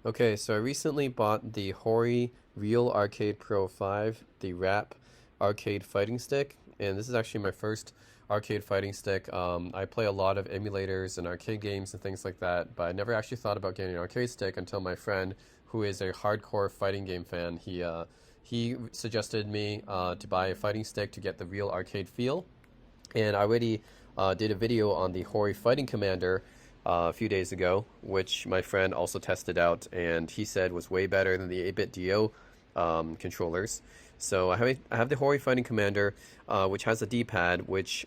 Okay, so I recently bought the Hori Real Arcade Pro 5, the wrap arcade fighting stick, and this is actually my first arcade fighting stick. I play a lot of emulators and arcade games and things like that, but I never actually thought about getting an arcade stick until my friend, who is a hardcore fighting game fan, he suggested me to buy a fighting stick to get the real arcade feel, and I already did a video on the Hori Fighting Commander a few days ago, which my friend also tested out, and he said was way better than the 8-bit DO controllers. So I have the Hori Fighting Commander, which has a D-pad, which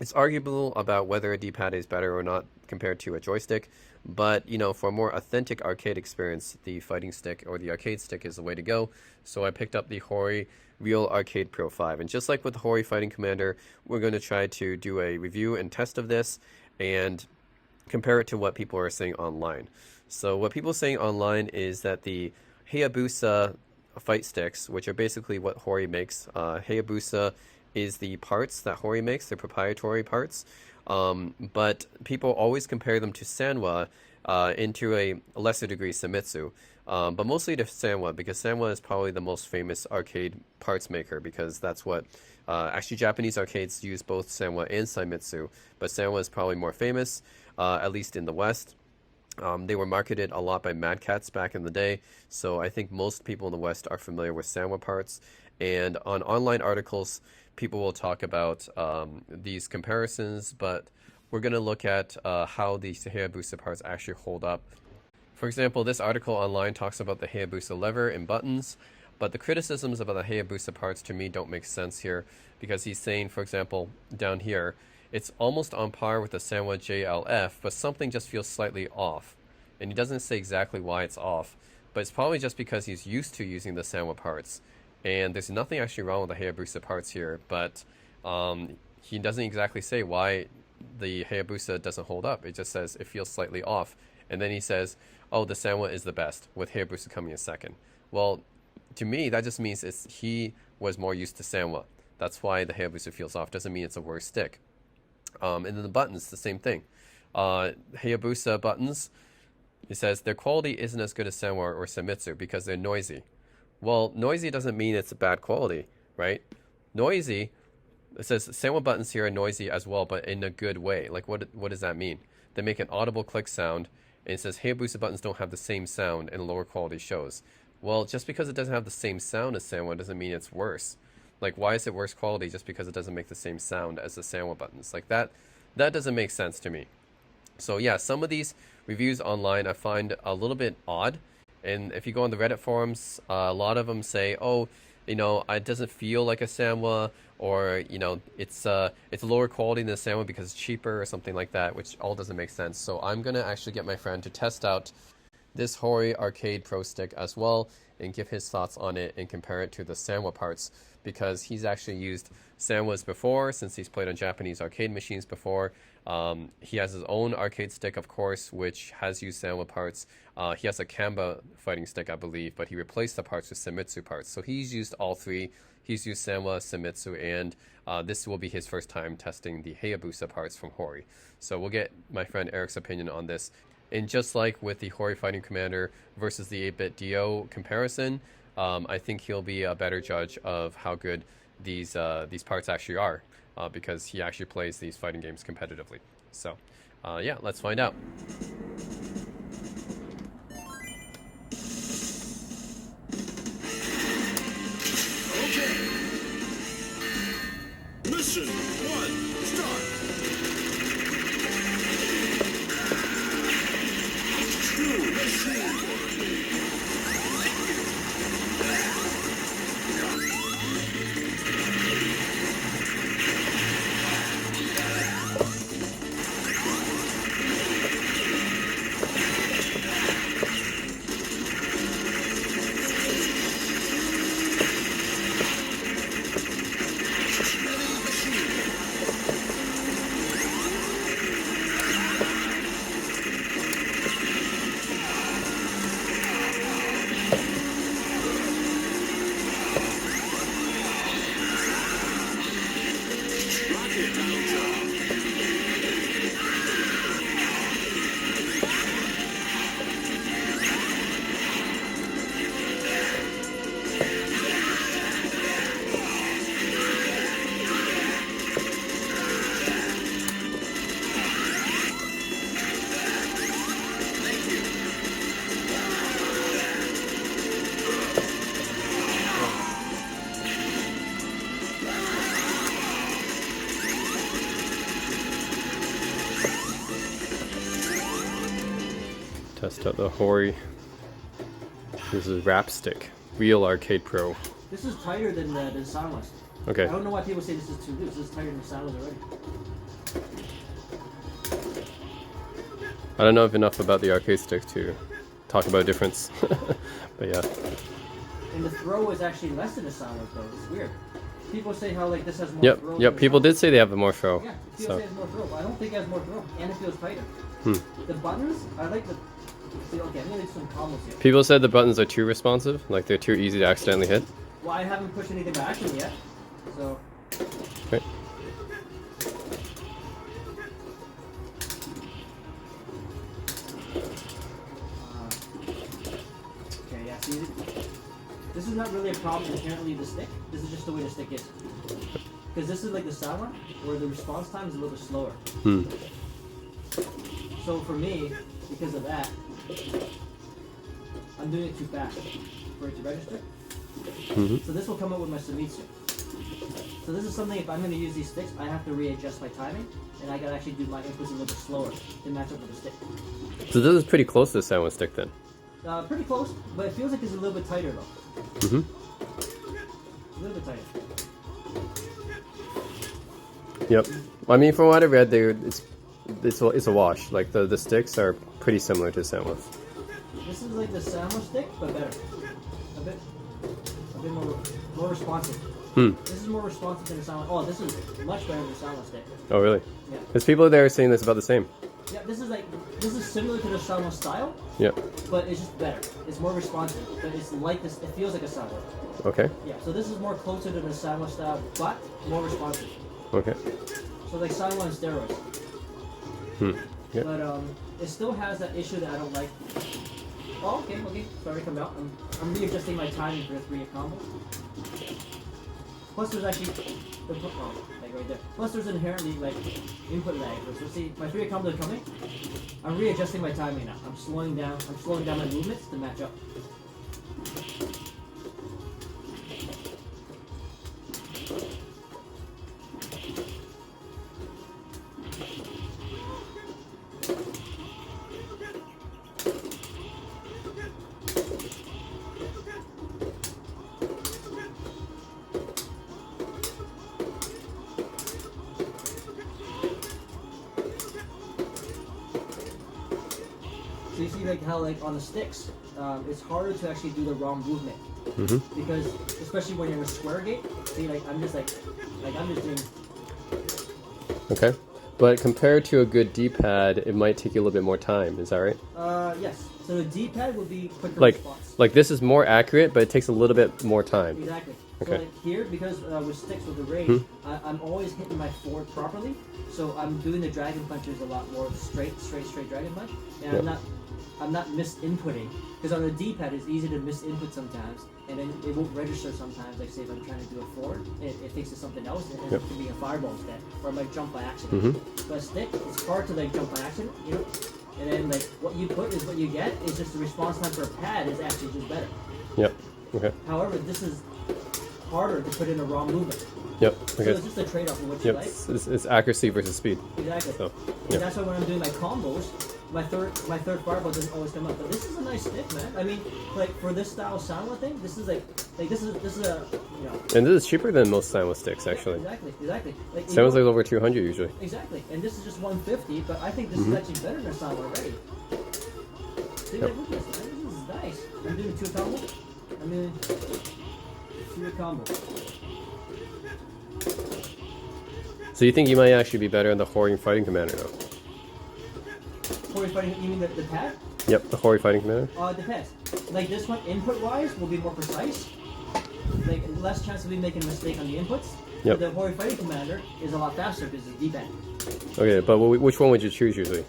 it's arguable about whether a D-pad is better or not compared to a joystick, but for a more authentic arcade experience, the fighting stick or the arcade stick is the way to go. So I picked up the Hori Real Arcade Pro 5, and just like with the Hori Fighting Commander, we're going to try to do a review and test of this and compare it to what people are saying online. So what people are saying online is that the Hayabusa fight sticks, which are basically what Hori makes, Hayabusa is the parts that Hori makes, the proprietary parts, but people always compare them to Sanwa, and to a lesser degree Famitsu, but mostly to Sanwa, because Sanwa is probably the most famous arcade parts maker, because that's what actually Japanese arcades use both Sanwa and Famitsu, but Sanwa is probably more famous, at least in the West. They were marketed a lot by Mad Catz back in the day, so I think most people in the West are familiar with Sanwa parts. And on online articles, people will talk about these comparisons, but we're going to look at how the Hayabusa parts actually hold up. For example, this article online talks about the Hayabusa lever and buttons, but the criticisms about the Hayabusa parts to me don't make sense here, because he's saying, for example, down here, it's almost on par with the Sanwa JLF, but something just feels slightly off. And he doesn't say exactly why it's off, but it's probably just because he's used to using the Sanwa parts. And there's nothing actually wrong with the Hayabusa parts here, but he doesn't exactly say why the Hayabusa doesn't hold up. It just says it feels slightly off. And then he says, oh, the Sanwa is the best, with Hayabusa coming in second. Well, to me, that just means he was more used to Sanwa. That's why the Hayabusa feels off. Doesn't mean it's a worse stick. And then the buttons, the same thing. Hayabusa buttons, it says their quality isn't as good as Sanwa or Famitsu because they're noisy. Well, noisy doesn't mean it's a bad quality, right? Noisy, it says Sanwa buttons here are noisy as well, but in a good way. Like, what does that mean? They make an audible click sound, and it says Hayabusa buttons don't have the same sound in lower quality shows. Well, just because it doesn't have the same sound as Sanwa doesn't mean it's worse. Like, why is it worse quality just because it doesn't make the same sound as the Sanwa buttons? Like, that doesn't make sense to me. So yeah, some of these reviews online I find a little bit odd. And if you go on the Reddit forums, a lot of them say, oh, it doesn't feel like a Sanwa, or, it's lower quality than a Sanwa because it's cheaper or something like that, which all doesn't make sense. So I'm going to actually get my friend to test out this Hori Arcade Pro Stick as well and give his thoughts on it and compare it to the Sanwa parts, because he's actually used Sanwas before, since he's played on Japanese arcade machines before. He has his own arcade stick, of course, which has used Sanwa parts. He has a Kamba fighting stick, I believe, but he replaced the parts with Famitsu parts. So he's used all three. He's used Sanwa, Famitsu, and this will be his first time testing the Hayabusa parts from Hori. So we'll get my friend Eric's opinion on this. And just like with the Hori Fighting Commander versus the 8-bit DO comparison, I think he'll be a better judge of how good these parts actually are, because he actually plays these fighting games competitively. So, yeah, let's find out. Okay. Mission 1, start. True machine. Test out the Hori. This is Wrap Stick, Real Arcade Pro. This is tighter than the Soundless. Okay. I don't know why people say this is too loose. This is tighter than the Soundless already. I don't know enough about the arcade stick to talk about a difference, but yeah. And the throw is actually less than the Soundless though. It's weird. People say how like this has more Yep, throw. yep. People did say they have more throw. Yeah, people So. say it has more throw, but I don't think it has more throw, and it feels tighter. Hmm. The buttons, I like the. See, okay, I'm gonna do some combos here. People said the buttons are too responsive, like they're too easy to accidentally hit. Well, I haven't pushed anything by accident yet, so. Okay. Okay, yeah, see, this is not really a problem inherently with the stick. This is just the way the stick is. Because this is like the sound one, where the response time is a little bit slower. Hmm. So for me, because of that, I'm doing it too fast for it to register. Mm-hmm. So this will come up with my Samitsu. So this is something, if I'm going to use these sticks, I have to readjust my timing, and I gotta actually do my inputs a little bit slower to match up with the stick. So this is pretty close to the Sound Stick then. Pretty close, but it feels like it's a little bit tighter though. Mm-hmm. A little bit tighter. Yep. I mean, from what I read, it's a wash. Like the sticks are pretty similar to Soundless. This is like the Soundless stick, but better. A bit more responsive. Hmm. This is more responsive than the Soundless. Oh, this is much better than the Soundless stick. Oh, really? Yeah. There's people there saying this about the same. Yeah, this is similar to the Soundless style, Yep. but it's just better. It's more responsive, but it's like this. It feels like a Soundless. Okay. Yeah. So this is more closer to the Soundless style, but more responsive. Okay. So like Soundless on steroids. Hmm. Yeah. But it still has that issue that I don't like. Oh, okay. Sorry, come out. I'm readjusting my timing for a 3-hit combo. Plus, there's actually like right there. Plus, there's inherently like input lag. So see, my 3-hit combo is coming. I'm readjusting my timing now. I'm slowing down my movements to match up. So you see like how like on the sticks, it's harder to actually do the wrong movement. Mm-hmm. Because especially when you're in a square gate, see like I'm just doing. Okay. But compared to a good D-pad, it might take you a little bit more time. Is that right? Yes. So the D-pad will be quicker Like, response. like this is more accurate, but it takes a little bit more time. Exactly. Okay. So like here, because with sticks with the rage, Hmm. I'm always hitting my forward properly. So I'm doing the dragon punches a lot more straight dragon punch, and Yep. I'm not misinputting. Because on the D-pad, it's easy to misinput sometimes, and then it won't register sometimes. Like say if I'm trying to do a forward, it thinks it's something else, and Yep. it can be a fireball instead, or I might jump by accident. Mm-hmm. But a stick, it's hard to like jump by accident, you know. And then like what you put is what you get. It's just the response time for a pad is actually just better. Yep. Okay. However, this is harder to put in a wrong movement. Yep. So Okay. it's just a trade-off of what you Yep. like. It's accuracy versus speed. Exactly. So. And Yeah. that's why when I'm doing my combos, my third fireball doesn't always come up. But this is a nice stick, man. I mean, like for this style sound thing, this is this is a you know. And this is cheaper than most Soundless sticks, actually. Exactly. Like you Soundless know- like over 200 usually. Exactly. And this is just 150, but I think this Mm-hmm. is actually better than sound already. See, Yep. like, look at this, man. This is nice. I'm doing 2 combo. I'm doing 2 combo. So you think you might actually be better in the Hori Fighting Commander though? Hori fighting, you mean the pad? Yep, the Hori Fighting Commander. It depends. Like this one, input-wise, will be more precise. Like less chance of me making a mistake on the inputs. Yep. The Hori Fighting Commander is a lot faster because it's D-pad. Okay, but which one would you choose usually?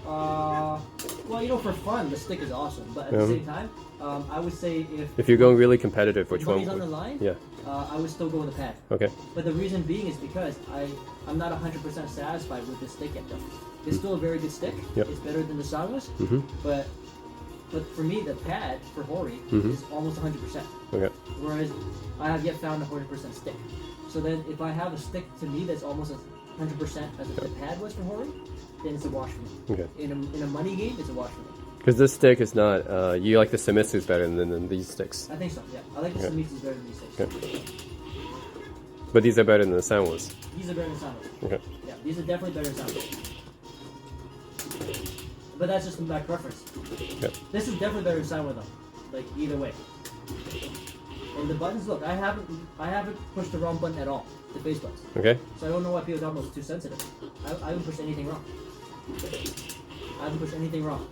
Well, you know, for fun, the stick is awesome. But at Yeah. the same time, I would say If you're going really competitive, which one? money's on the line, Yeah. I would still go with the pad. Okay. But the reason being is because I'm not 100% satisfied with this stick yet, though. It's still a very good stick. Yep. It's better than the Soundless. Mm-hmm. But for me, the pad for Hori Mhm. is almost 100%. Okay. Whereas I have yet found a 100% stick. So then if I have a stick to me that's almost 100% as the pad was for Hori, then it's a wash for me. Okay. In a money game, it's a wash for me. Because this stick is not. You like the Samitsu's better than these sticks. I think so. Yeah, I like the Samitsu's better than these sticks. Okay. But these are better than the Sanwas. These are better than Sandals. Okay. Yeah, these are definitely better than Sandals. But that's just my preference. Yep. This is definitely better than Sandwich though. Like either way. And the buttons, look, I haven't pushed the wrong button at all. The face buttons. Okay. So I don't know why people thought it was too sensitive. I haven't pushed anything wrong. I haven't pushed anything wrong.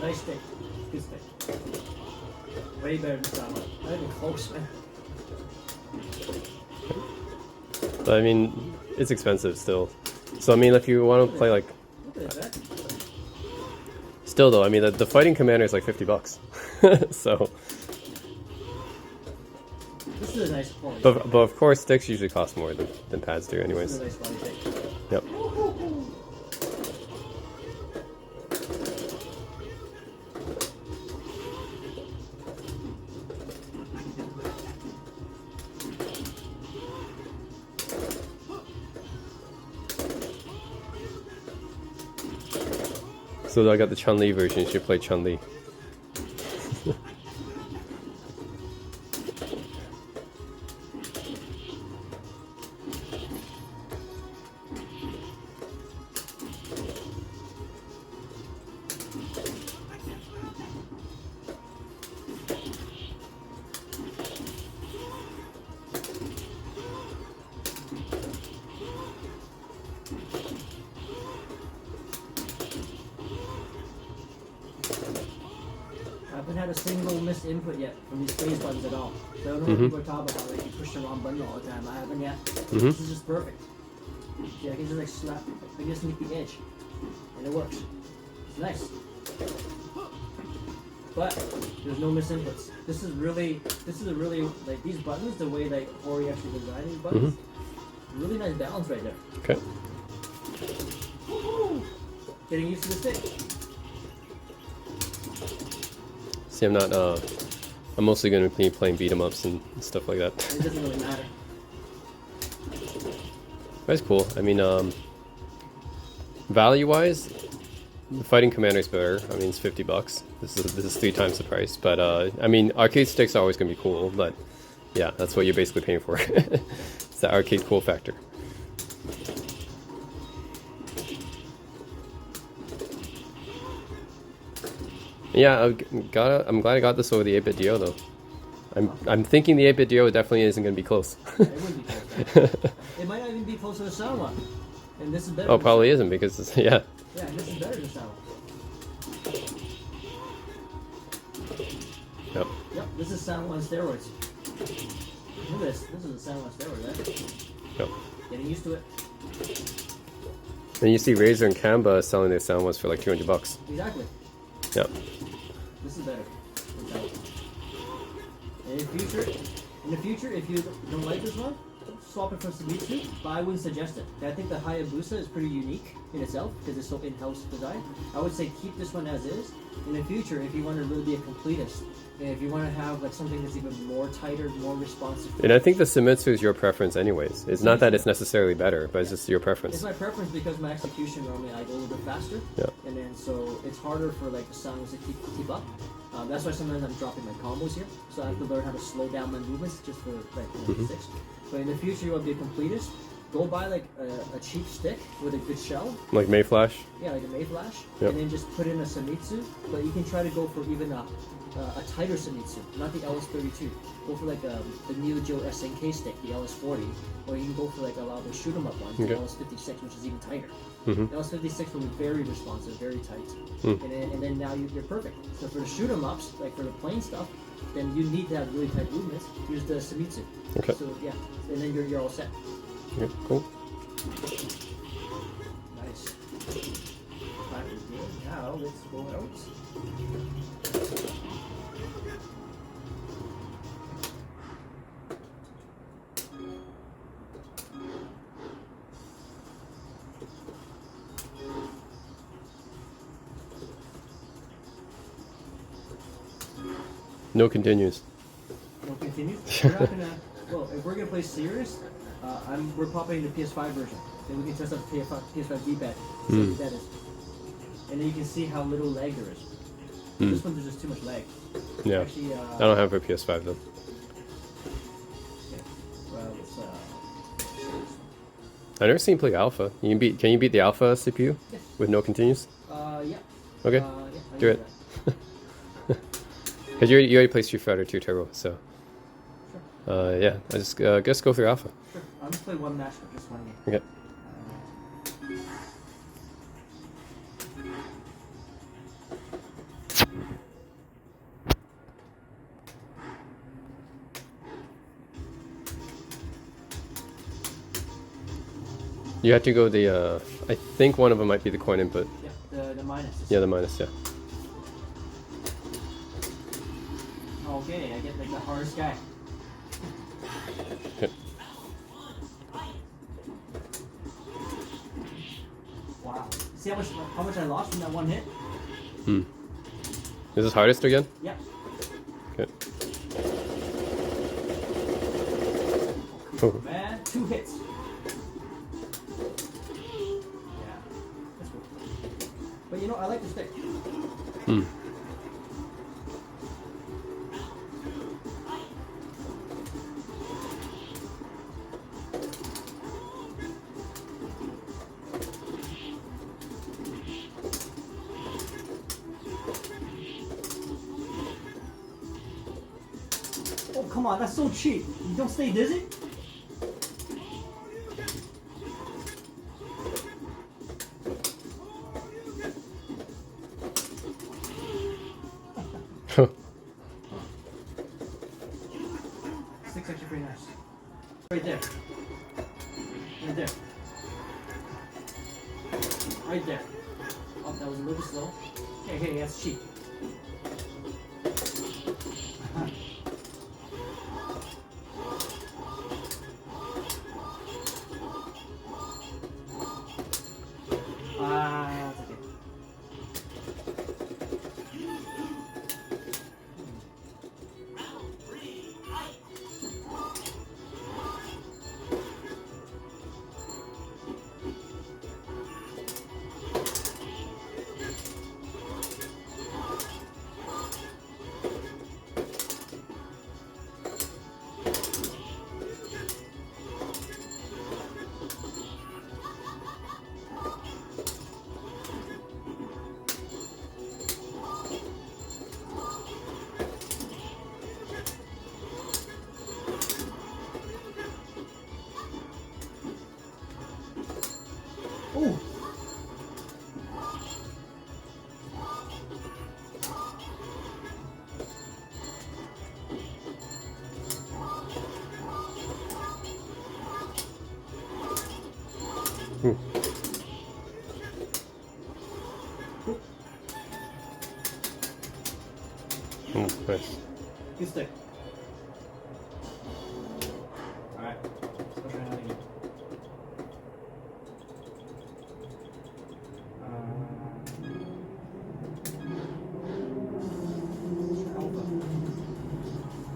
Nice stick. Good stick. Way better than Sama. Not even close, man. But I mean, it's expensive still. So I mean, if you want to play like, Look at that. still though, I mean, the fighting commander is like $50. So, This is a nice quality. but of course, sticks usually cost more than pads do, This anyways. is a nice quality stick. Yep. So I got the Chun-Li version. You should play Chun-Li. I haven't had a single missed input yet from these phase buttons at all. So I don't know what people are talking about, like you push the wrong button all the time. I haven't yet. This is just perfect. See, I can just like slap, I can just nick the edge. And it works. It's nice. But there's no missed inputs. This is a really, like these buttons, the way like Hori actually designed these buttons, really nice balance right there. Okay. Getting used to the stick. See, I'm not. I'm mostly going to be playing beat 'em ups and stuff like that. It doesn't really matter. That's cool. I mean, value-wise, the Fighting Commander's better. I mean, it's $50. This is 3 times the price. But I mean, arcade sticks are always going to be cool. But yeah, that's what you're basically paying for. It's the arcade cool factor. Yeah, I'm glad I got this over the 8-bit DO though. I'm thinking the 8-bit DO definitely isn't going to be close. It wouldn't be close. It might not even be close to the sound one. And this is better. Oh, probably isn't because it's, yeah. Yeah, this is better than sound one. Yep. Yep, this is sound one steroids. Look at this. This is a sound one steroid, right? Yep. Getting used to it. And you see Razer and Kamba selling their sound ones for like $200. Exactly. Yep. This is better than sound one. And in the future, if you don't like this one, swap it for Samitsu, but I wouldn't suggest it. I think the Hayabusa is pretty unique in itself because it's so in-house design. I would say keep this one as is. In the future, if you want to really be a completist, and if you want to have like something that's even more tighter, more responsive. And I think the Samitsu is your preference anyways. It's not that it's necessarily better, but it's just your It's preference. my preference because my execution normally I go a little bit faster. Yeah. And then so it's harder for like the sounds to keep up. That's why sometimes I'm dropping my combos here. So I have to learn how to slow down my movements just for like six. But in the future you want to be a completist. Go buy like a cheap stick with a good shell. Like Mayflash? Yeah, like a Mayflash. Yep. And then just put in a Samitsu. But you can try to go for even a tighter Samitsu, not the LS32. Go for like the Neo Geo SNK stick, the LS40. Or you can go for like a lot of the shoot 'em up ones, Okay. the LS56, which is even tighter. Mhm. The LS56 will be very responsive, very tight. Mm. And then now you're perfect. So for the shoot 'em ups, like for the plain stuff, then you need to have really tight movements. Use the Samitsu. Okay. So yeah, and then you're all set. Okay, cool. Nice. That is good. Now let's go out. No continues. No continue. We're not gonna. Well, if we're gonna play serious, we're popping the PS5 version. Then we can test out the PS5 D-pad. See what that is. And then you can see how little lag there is. This one there's just too much lag. Yeah. Actually, I don't have a PS5 though. yeah. Well, it's I never seen you play alpha. Can you beat the alpha CPU yes. with no continues? Yeah. Okay. Yeah, I Do can it. Because you already played Street Fighter 2 Turbo, so Sure. yeah. I just go through alpha. Sure. I'll just play one match for just one game. Okay. You have to go the. I think one of them might be the coin input. Yeah, the minus. Yeah, the minus. Yeah. Okay, I get like the hardest guy. Okay. Wow. See how much I lost from that one hit? Is this hardest again? Yeah. Okay. Oh. Man, 2 hits. Yeah, that's cool. But you know, I like the stick. Oh, come on, that's so cheap. You don't stay dizzy? Stick's actually pretty nice. Right there. Right there. Right there. Oh, that was a little slow. Hey, that's cheap. That's okay. Ooh. Nice. Good stick. Alright. Let's go try that again. Alpha.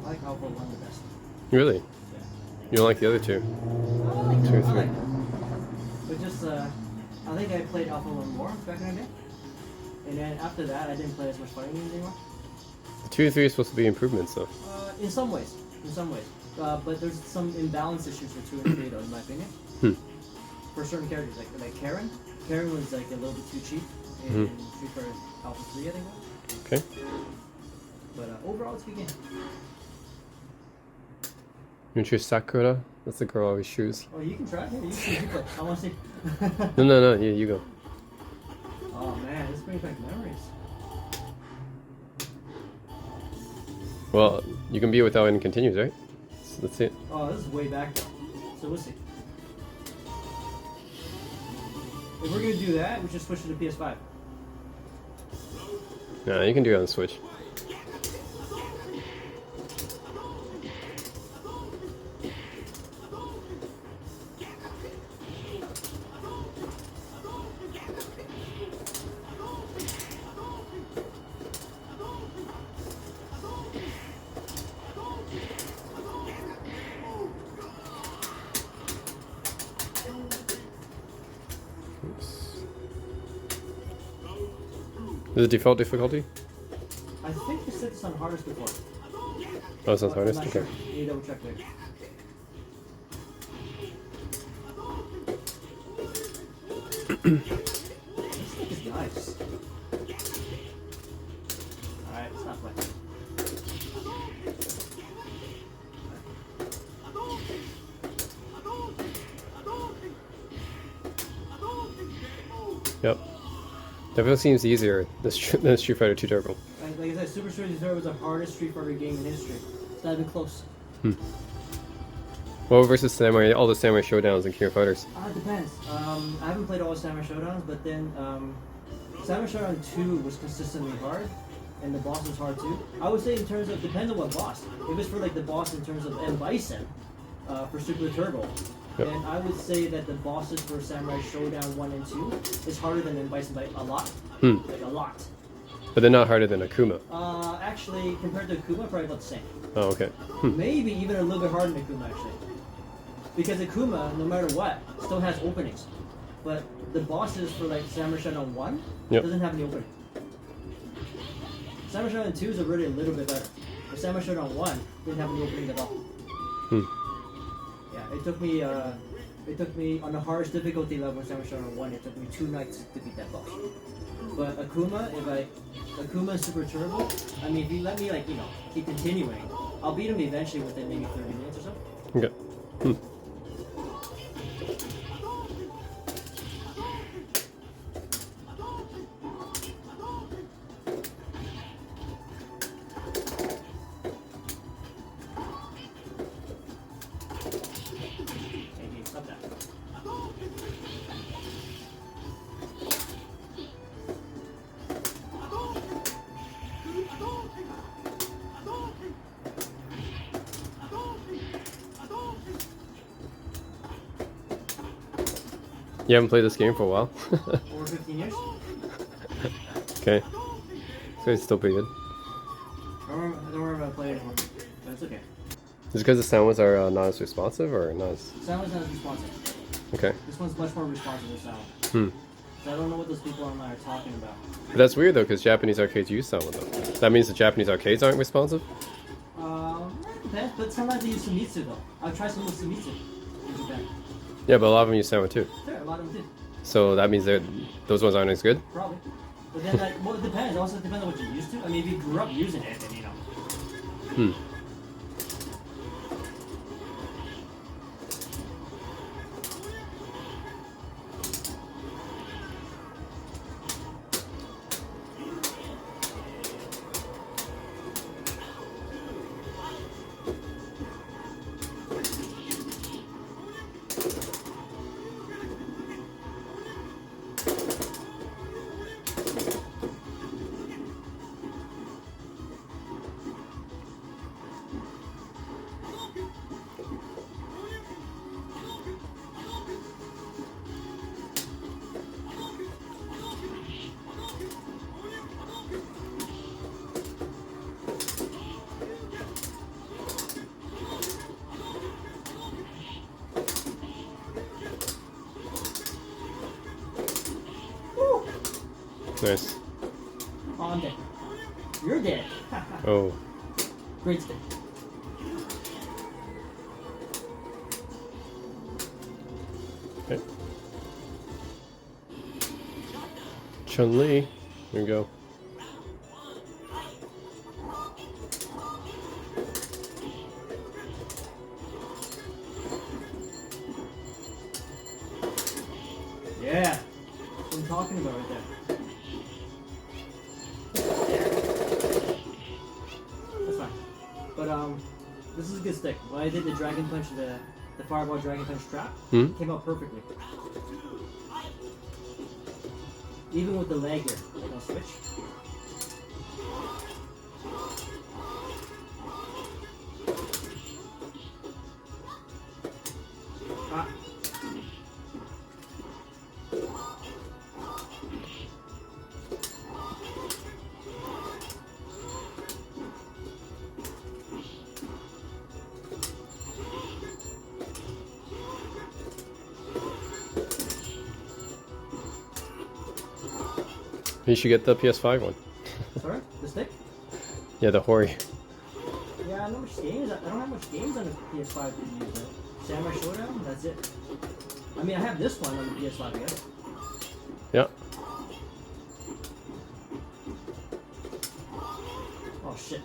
I like Alpha 1 the best. Really? Yeah. You don't like the other two? I like 2 or them. 3? I like them. But just, I think I played Alpha 1 more back in the day. And then after that, I didn't play as much fighting games anymore. The 2 and 3 is supposed to be improvements, though. In some ways. In some ways. But there's some imbalance issues with 2 and 3, though, in my opinion. For certain characters, like Karen. Karen was like a little bit too cheap in Street Fighter Alpha 3, I think it was. Okay. But overall, it's a good game. You choose Sakura? That's the girl I always choose. Oh, you can try it. Here, you see. You play. I want to see. No. You go. Oh man, this brings back memories. Well, you can be without any continues, right? So that's it. Oh, this is way back though. So we'll see. If we're gonna do that, we should switch to the PS5. Yeah, you can do it on Switch. Is it default difficulty? I think you said this on hardest before. Oh, it's on But I'm hardest? not Okay. sure. You double check there. This stick is nice. Alright, it's not playing. Yep. Definitely seems easier than Street Fighter 2 Turbo. Like I said, Super Street Fighter was the hardest Street Fighter game in history. It's not even close. Well, versus Samurai, all the Samurai Showdowns and King of Fighters. It depends. I haven't played all the Samurai Showdowns, but then Samurai Showdown 2 was consistently hard, and the boss was hard too. I would say in terms of, depends on what boss. If it's for like the boss in terms of M. Bison, for Super Turbo, Yep. then I would say that the bosses for Samurai Showdown 1 and 2 is harder than M. Bison by a lot. Like a lot. But they're not harder than Akuma. Actually, compared to Akuma, probably about the same. Oh, okay. Maybe even a little bit harder than Akuma, actually. Because Akuma, no matter what, still has openings. But the bosses for like Samurai Shodown 1 Yep. doesn't have any opening. Samurai Shodown 2 is already a little bit better. But Samurai Shodown 1 didn't have any opening at all. Yeah, it took me on the hardest difficulty level in Samurai Shodown 1, it took me 2 nights to beat that boss. But Akuma, Akuma and Super Turbo, I mean, if you let me, like, you know, keep continuing, I'll beat him eventually within maybe 30 minutes or so. Okay. Hey, stop that. You haven't played this game for a while? Over 15 years? Okay. So it's still pretty good. I don't remember if I played it anymore, but it's okay. Is it because the sounds are not as responsive or not as... Sound's not as responsive. Okay. This one's much more responsive than sound. So I don't know what those people online are talking about. But that's weird though, because Japanese arcades use sound with them. That means the Japanese arcades aren't responsive? It depends, but sometimes they use Famitsu though. I've tried some with Famitsu in Japan. Yeah, but a lot of them use sound too. Sure, a lot of them do. So that means those ones aren't as good? Probably. But then, like, well, it depends. It also depends on what you're used to. I mean, if you grew up using it, then you know. Nice. Oh, I'm dead. You're dead. Oh. Great stick. Okay. Chun-Li. Here we go. Yeah. That's what I'm talking about right there. That's fine. But this is a good stick. When I did the Dragon Punch, the Fireball Dragon Punch trap, it came out perfectly. Even with the lag here, I'll switch. You should get the PS5 one. Sorry, the stick. Yeah, the Hori. Yeah, not much games. I don't have much games on the PS5 to use. Though. Samurai Showdown. That's it. I mean, I have this one on the PS5. I guess. Yeah. Oh shit.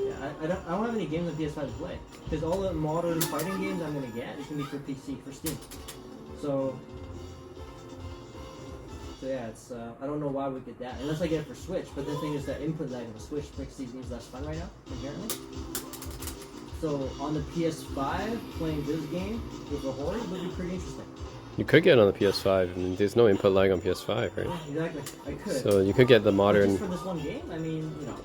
Yeah, I don't have any games on PS5 to play because all the modern fighting games I'm gonna get is gonna be for PC for Steam. So yeah, it's I don't know why we get that unless I get it for Switch. But the thing is that input lag of the Switch makes these games less fun right now, inherently. So on the PS5, playing this game with the Hori would be pretty interesting. You could get it on the PS5. I mean, there's no input lag on PS5, right? Yeah, exactly. I could. So you could get the But modern. just for this one game, I mean, you know,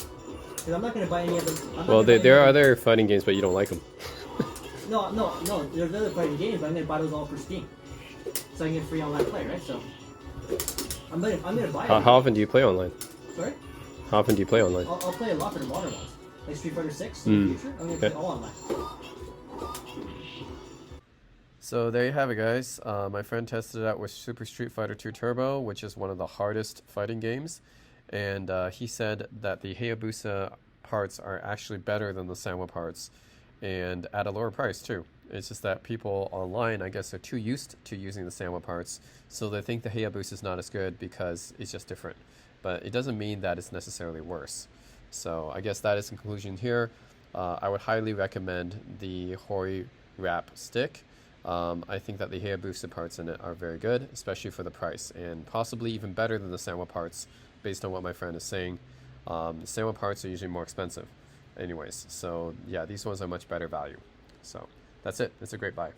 because I'm not gonna buy any other. Well, there are other fighting games, but you don't like them. No. There's other fighting games, but I'm gonna buy those all for Steam, so I can get free online play, right? So I'm gonna buy it. How often do you play online? Sorry? How often do you play online? I'll play a lot for the modern ones, like Street Fighter 6 in the future. I'm gonna Okay. play all online. So there you have it, guys. My friend tested it out with Super Street Fighter 2 Turbo, which is one of the hardest fighting games, and he said that the Hayabusa parts are actually better than the Sanwa parts, and at a lower price too. It's just that people online, I guess, are too used to using the Sanwa parts, so they think the Hayabusa is not as good because it's just different. But it doesn't mean that it's necessarily worse. So I guess that is the conclusion here. I would highly recommend the Hori wrap stick. I think that the Hayabusa parts in it are very good, especially for the price, and possibly even better than the Sanwa parts, based on what my friend is saying. The Sanwa parts are usually more expensive anyways, so yeah, these ones are much better value. So that's it. It's a great buy.